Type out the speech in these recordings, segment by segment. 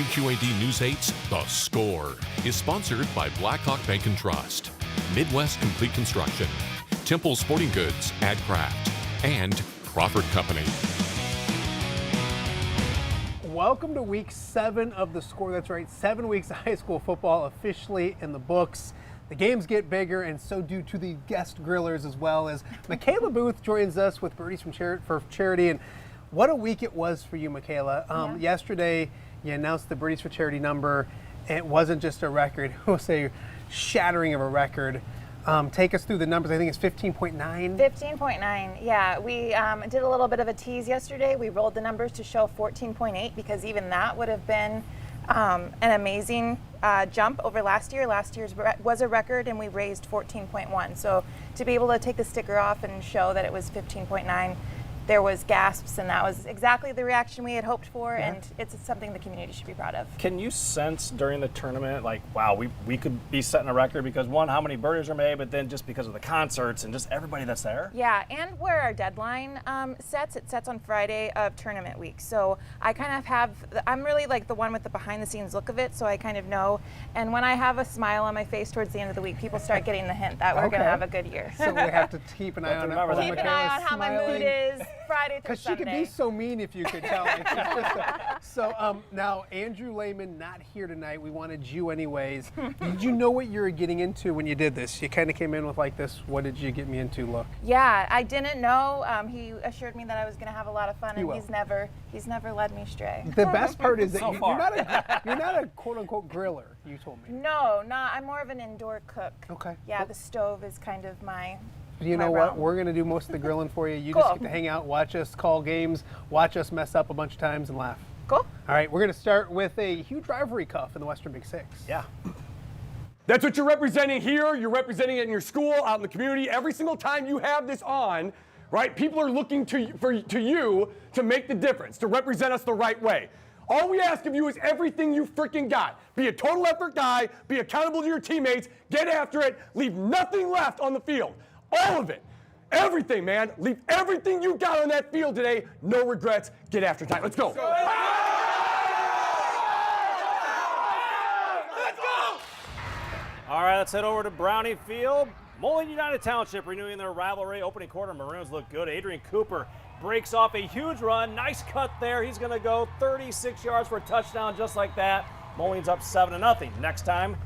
WQAD News 8's The Score is sponsored by Blackhawk Bank and Trust, Midwest Complete Construction, Temple Sporting Goods, AdCraft, and Crawford Company. Welcome to week 7 of The Score. That's right, 7 weeks of high school football officially in the books. The games get bigger, and so do to the guest grillers as well. As Michaela Booth joins us with Birdies for Charity. And what a week it was for you, Michaela. Yesterday, you announced the Birdies for Charity number. It wasn't just a record, it was a shattering of a record. Take us through the numbers. I think it's 15.9. 15.9, yeah. We did a little bit of a tease yesterday. We rolled the numbers to show 14.8 because even that would have been an amazing jump over last year. Last year's was a record, and we raised 14.1. So to be able to take the sticker off and show that it was 15.9, there was gasps, and that was exactly the reaction we had hoped for, and it's something the community should be proud of. Can you sense during the tournament, like, wow, we could be setting a record because, one, how many birdies are made, but then just because of the concerts and just everybody that's there? Yeah, and where our deadline it sets on Friday of tournament week. So I kind of I'm really like the one with the behind-the-scenes look of it, so I kind of know. And when I have a smile on my face towards the end of the week, people start getting the hint that we're going to have a good year. So we have to keep an eye on it. Keep an eye on how my mood is Friday through Sunday. Because she could be so mean if you could tell. So now, Andrew Lehman not here tonight. We wanted you anyways. Did you know what you were getting into when you did this? You kind of came in with like this, what did you get me into look? Yeah, I didn't know. He assured me that I was going to have a lot of fun, and he's never led me astray. The best part is that you're not a quote-unquote griller, you told me. No, I'm more of an indoor cook. Okay. Yeah, the stove is kind of my You know what? We're going to do most of the grilling for you. You just get to hang out, watch us call games, watch us mess up a bunch of times, and laugh. Cool. All right, we're going to start with a huge rivalry cuff in the Western Big Six. Yeah. That's what you're representing here. You're representing it in your school, out in the community. Every single time you have this on, right, people are looking to you to make the difference, to represent us the right way. All we ask of you is everything you freaking got. Be a total effort guy, be accountable to your teammates, get after it, leave nothing left on the field. All of it. Everything, man. Leave everything you got on that field today. No regrets. Get after time. Let's go. Let's go. All right, let's head over to Brownie Field. Molen United Township renewing their rivalry. Opening quarter, Maroons look good. Adrian Cooper breaks off a huge run. Nice cut there. He's going to go 36 yards for a touchdown just like that. Molen's up 7-0. Next time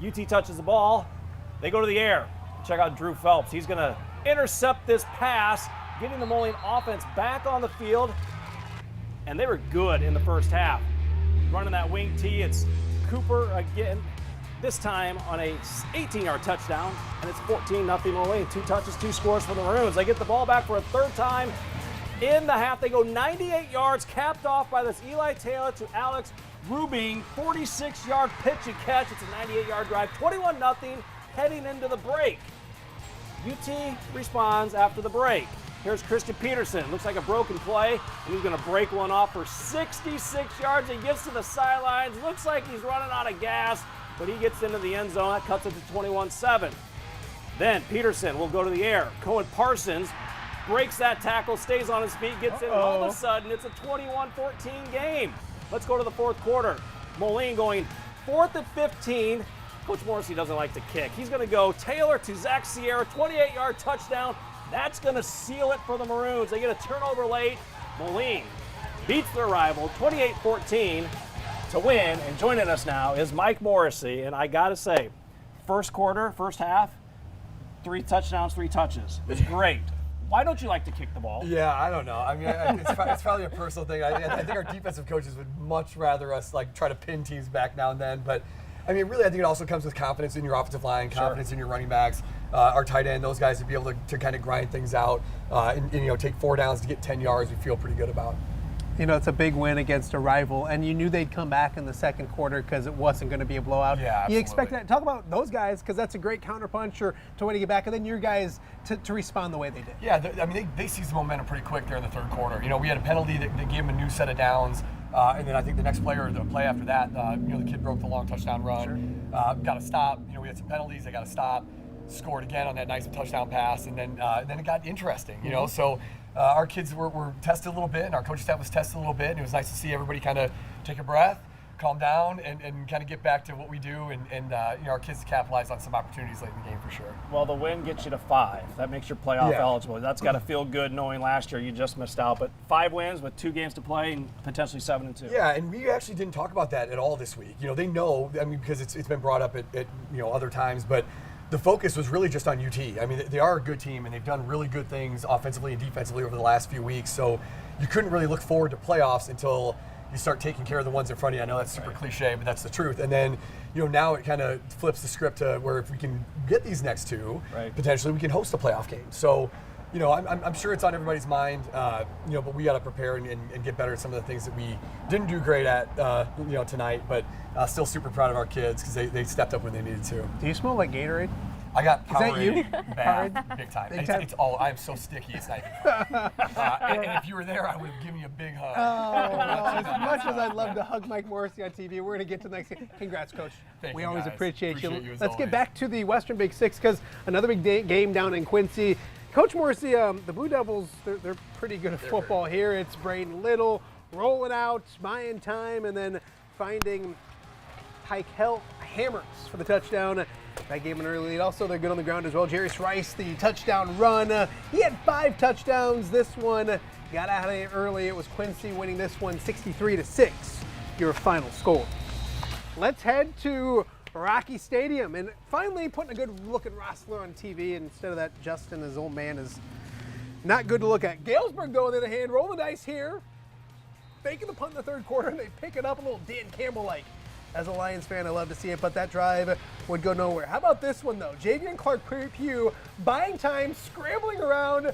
UT touches the ball, they go to the air. Check out Drew Phelps. He's going to intercept this pass, getting the Molen offense back on the field. And they were good in the first half. Running that wing tee, it's Cooper again, this time on a 18-yard touchdown, and it's 14-0 Molen. 2 touches, 2 scores for the Maroons. They get the ball back for a third time in the half. They go 98 yards, capped off by this Eli Taylor to Alex Rubing, 46-yard pitch and catch. It's a 98-yard drive, 21-0 heading into the break. UT responds after the break. Here's Christian Peterson. Looks like a broken play, and he's going to break one off for 66 yards. He gets to the sidelines. Looks like he's running out of gas, but he gets into the end zone. That cuts it to 21-7. Then Peterson will go to the air. Cohen Parsons breaks that tackle, stays on his feet, gets in, and all of a sudden it's a 21-14 game. Let's go to the fourth quarter. Molen going 4th and 15. Coach Morrissey doesn't like to kick. He's going to go Taylor to Zach Sierra, 28-yard touchdown. That's going to seal it for the Maroons. They get a turnover late. Molen beats their rival 28-14 to win. And joining us now is Mike Morrissey. And I got to say, first quarter, first half, 3 touchdowns, 3 touches. It's great. Why don't you like to kick the ball? Yeah, I don't know. I mean, it's probably a personal thing. I think our defensive coaches would much rather us like try to pin teams back now and then. But I mean, really, I think it also comes with confidence in your offensive line, confidence in your running backs, our tight end, those guys to be able to kind of grind things out and take 4 downs to get 10 yards. We feel pretty good about. You know, it's a big win against a rival, and you knew they'd come back in the second quarter because it wasn't going to be a blowout. Yeah, absolutely. You expect that. Talk about those guys, because that's a great counterpunch or to way to get back, and then your guys to respond the way they did. Yeah, I mean, they seized the momentum pretty quick there in the third quarter. You know, we had a penalty that gave them a new set of downs, and then I think the next play after that, the kid broke the long touchdown run. Got to stop. You know, we had some penalties. They got to stop. Scored again on that nice touchdown pass, and then it got interesting. You know, so. Our kids were tested a little bit, and our coaching staff was tested a little bit, and it was nice to see everybody kind of take a breath, calm down and kind of get back to what we do and you know, our kids capitalize on some opportunities late in the game for sure. Well, the win gets you to 5. That makes you playoff Yeah. eligible. That's got to feel good knowing last year you just missed out. But 5 wins with 2 games to play and potentially 7-2. Yeah, and we actually didn't talk about that at all this week. You know, they know, I mean, because it's been brought up at you know, other times, but the focus was really just on UT. I mean, they are a good team, and they've done really good things offensively and defensively over the last few weeks. So you couldn't really look forward to playoffs until you start taking care of the ones in front of you. I know that's super cliche, but that's the truth. And then, you know, now it kind of flips the script to where if we can get these next 2, potentially we can host a playoff game. So, you know, I'm sure it's on everybody's mind, you know, but we got to prepare and get better at some of the things that we didn't do great at, you know, tonight. But still super proud of our kids because they stepped up when they needed to. Do you smell like Gatorade? I got Is that you? bad, big time. Big time? It's all. I am so sticky. It's not even fun. And if you were there, I would have given you a big hug. As much as I'd love to hug Mike Morrissey on TV, we're going to get to the next game. Congrats, Coach. Thank we you, always guys. appreciate you. Appreciate you as Let's get always. back to the Western Big Six because another big game down in Quincy. Coach Morrissey, the Blue Devils, they're pretty good at football here. It's Braden Little rolling out, buying time, and then finding Pike Hammers for the touchdown. That gave an early lead. Also, they're good on the ground as well. Jarius Rice, the touchdown run. He had 5 touchdowns. This one got out of it early. It was Quincy winning this one 63-6, your final score. Let's head to Rocky Stadium and finally putting a good looking Rossler on TV instead of that Justin, his old man, is not good to look at. Galesburg, though, on the other hand, roll the dice here. Faking the punt in the 3rd quarter, and they pick it up a little Dan Campbell-like. As a Lions fan, I love to see it, but that drive would go nowhere. How about this one, though? Javian Clark-Pugh buying time, scrambling around,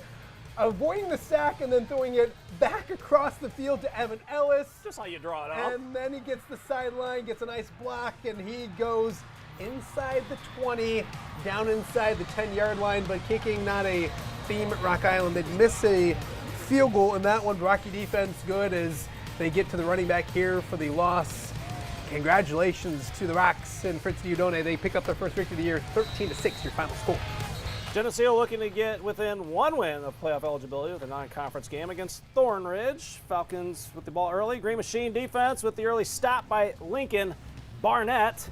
avoiding the sack, and then throwing it back across the field to Evan Ellis. Just how you draw it up. And then he gets the sideline, gets a nice block, and he goes inside the 20, down inside the 10-yard line, but kicking not a theme at Rock Island. They'd miss a field goal in that one. Rocky defense good as they get to the running back here for the loss. Congratulations to the Rocks and Fritz Diodone. They pick up their first victory of the year, 13-6, your final score. Geneseo looking to get within 1 win of playoff eligibility with a non-conference game against Thornridge. Falcons with the ball early. Green Machine defense with the early stop by Lincoln Barnett.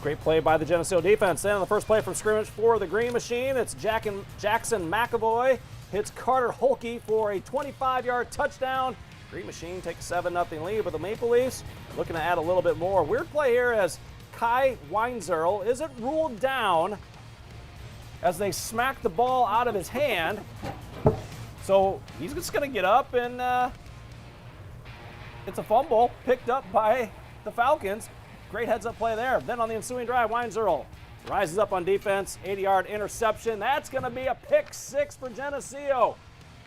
Great play by the Geneseo defense. Then on the first play from scrimmage for the Green Machine, it's Jackson McAvoy hits Carter Holke for a 25-yard touchdown. Green Machine takes a 7-0 lead, but the Maple Leafs looking to add a little bit more. Weird play here as Kai Weinzierl isn't ruled down as they smack the ball out of his hand. So he's just going to get up and it's a fumble picked up by the Falcons. Great heads-up play there. Then on the ensuing drive, Weinzierl rises up on defense, 80-yard interception. That's going to be a pick 6 for Geneseo.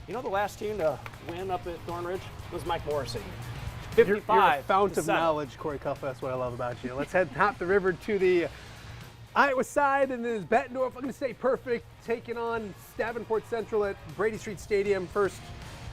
You know the last team to win up at Thornridge was Mike Morrissey. 55 You're a fount of 7. knowledge, Corey Cuff. That's what I love about you. Let's head top the river to the Iowa side, and then Bettendorf, I'm going to say perfect, taking on Davenport Central at Brady Street Stadium. First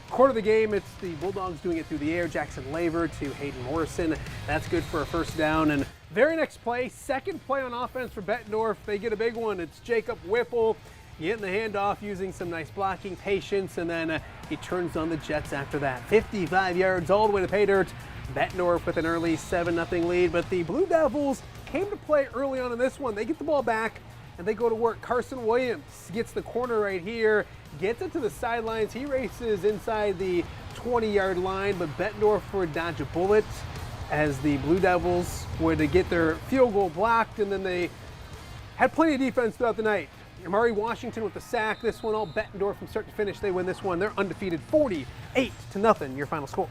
quarter of the game, it's the Bulldogs doing it through the air. Jackson Laver to Hayden Morrison. That's good for a first down. And very next play, second play on offense for Bettendorf. They get a big one. It's Jacob Whipple getting the handoff, using some nice blocking, patience, and then he turns on the Jets after that. 55 yards all the way to pay dirt. Bettendorf with an early 7-0 lead, but the Blue Devils came to play early on in this one. They get the ball back, and they go to work. Carson Williams gets the corner right here, gets it to the sidelines. He races inside the 20-yard line, but Bettendorf would dodge a bullet as the Blue Devils were to get their field goal blocked, and then they had plenty of defense throughout the night. Amari Washington with the sack. This one all Bettendorf from start to finish. They win this one. They're undefeated 48-0, your final score.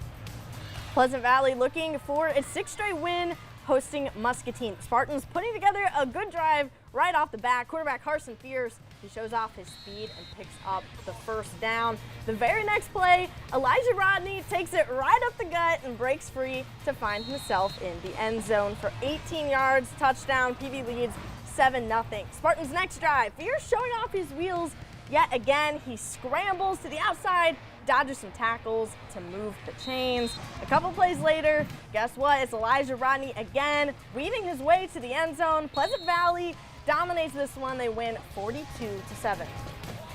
Pleasant Valley looking for its 6th straight win, hosting Muscatine. Spartans putting together a good drive right off the bat. Quarterback Carson Fierce, he shows off his speed and picks up the first down. The very next play, Elijah Rodney takes it right up the gut and breaks free to find himself in the end zone for 18 yards, touchdown. PV leads 7-0. Spartans' next drive, Fierce showing off his wheels yet again. He scrambles to the outside, dodges some tackles to move the chains. A couple plays later, guess what? It's Elijah Rodney again, weaving his way to the end zone. Pleasant Valley dominates this one. They win 42-7.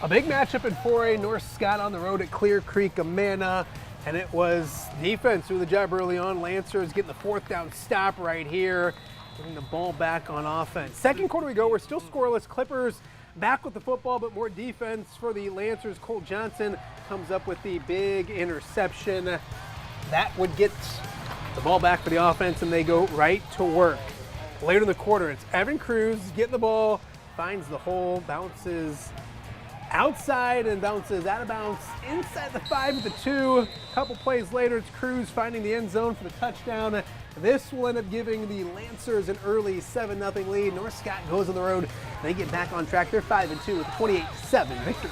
A big matchup in 4A. North Scott on the road at Clear Creek. Amana And it was defense doing the job early on. Lancers getting the 4th down stop right here, getting the ball back on offense. Second quarter we go, we're still scoreless. Clippers back with the football, but more defense for the Lancers. Cole Johnson comes up with the big interception. That would get the ball back for the offense, and they go right to work. Later in the quarter, it's Evan Cruz getting the ball, finds the hole, bounces outside and bounces out of bounds inside the 5 with the 2. A couple plays later, it's Cruz finding the end zone for the touchdown. This will end up giving the Lancers an early 7-0 lead. North Scott goes on the road. They get back on track. They're 5-2 with a 28-7 victory.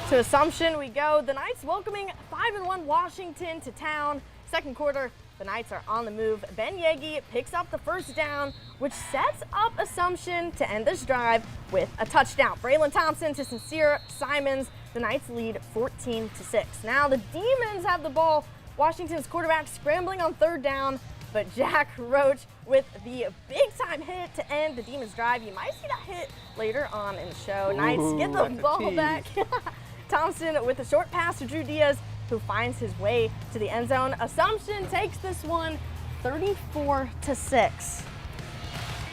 To Assumption we go. The Knights welcoming 5-1 Washington to town. Second quarter, the Knights are on the move. Ben Yegi picks up the first down, which sets up Assumption to end this drive with a touchdown. Braylon Thompson to Sincere Simons. The Knights lead 14-6. Now the Demons have the ball. Washington's quarterback scrambling on 3rd down, but Jack Roach with the big-time hit to end the Demons' drive. You might see that hit later on in the show. Knights get the ball back. Thompson with a short pass to Drew Diaz, who finds his way to the end zone. Assumption takes this one 34-6.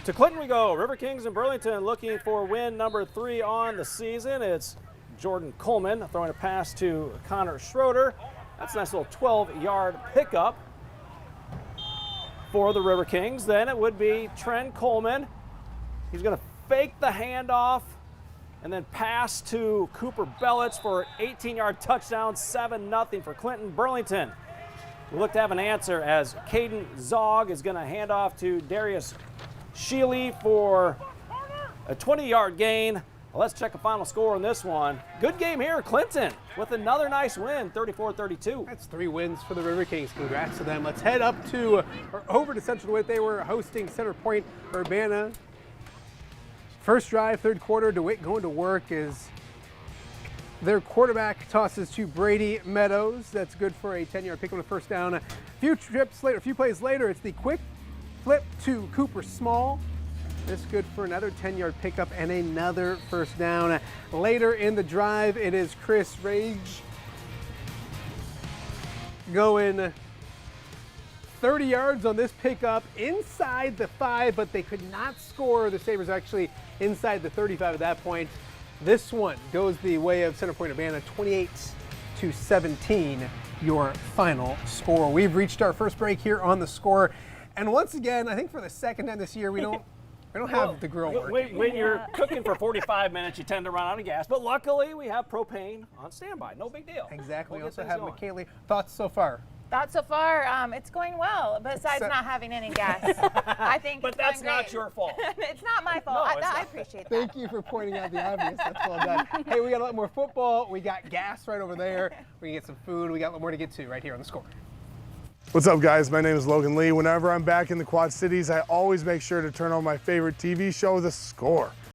To Clinton we go. River Kings and Burlington looking for win number 3 on the season. It's Jordan Coleman throwing a pass to Connor Schroeder. That's a nice little 12-yard pickup for the River Kings. Then it would be Trent Coleman. He's going to fake the handoff and then pass to Cooper Bellitz for an 18-yard touchdown, 7-0 for Clinton. Burlington, we look to have an answer as Caden Zog is going to hand off to Darius Sheely for a 20-yard gain. Well, let's check the final score on this one. Good game here, Clinton, with another nice win, 34-32. That's 3 wins for the River Kings. Congrats to them. Let's head up to, or over to Central DeWitt. They were hosting Center Point Urbana. First drive, 3rd quarter, DeWitt going to work as their quarterback tosses to Brady Meadows. That's good for a 10-yard pick on the first down. A few plays later, it's the quick flip to Cooper Small. This is good for another 10-yard pickup and another first down. Later in the drive, it is Chris Rage going 30 yards on this pickup inside the 5, but they could not score. The Sabres actually inside the 35 at that point. This one goes the way of Center Point Urbana, 28-17, your final score. We've reached our first break here on The Score. And once again, I think for the second time this year, we don't have the grill working. When you're cooking for 45 minutes, you tend to run out of gas. But luckily, we have propane on standby. No big deal. Exactly. We'll We also have McKaylee. Thoughts so far? Thought so far, it's going well, besides not having any gas. I think But it's that's going not great. your fault. It's not my fault. No, I it's not. appreciate that. Thank you for pointing out the obvious. That's well done. Hey, we got a lot more football. We got gas right over there. We can get some food. We got a lot more to get to right here on The Score. What's up, guys? My name is Logan Lee. Whenever I'm back in the Quad Cities, I always make sure to turn on my favorite TV show, The Score.